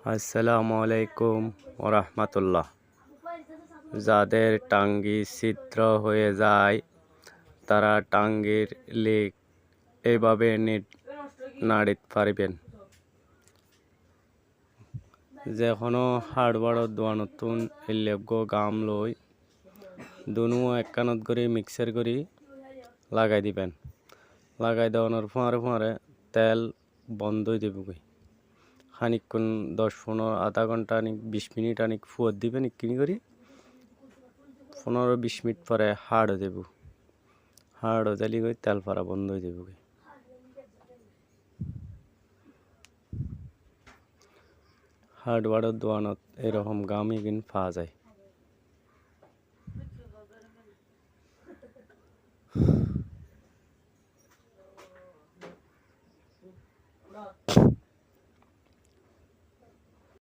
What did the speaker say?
আসসালামু আলাইকুম ওরহমাতুল্লাহ। যাদের টাঙ্গি ছিদ্র হয়ে যায় তারা টাঙ্গির লিক এইভাবে নাড়িত পারিবেন। যে কোনো হাড়বাড়ত দোয়ানতুন ইলেগো গাম লই দুনু একখানত করে মিক্সার করে লাগাই দিবেন। লাগাই দেওয়ানোর পরে তেল বন্ধ হয়ে দেবে। খানিকক্ষণ 10-15 আধা ঘন্টা 20 মিনিট ফুয়ার দিবেন ইকিনি করি 15-20 মিনিট পরে হাড় দেব। হাড় জালি করে তেল ফারা বন্ধ হয়ে দেব। হাড় বাড়ত দোয়ানত এরকম গামই কিন্তু পাওয়া যায়।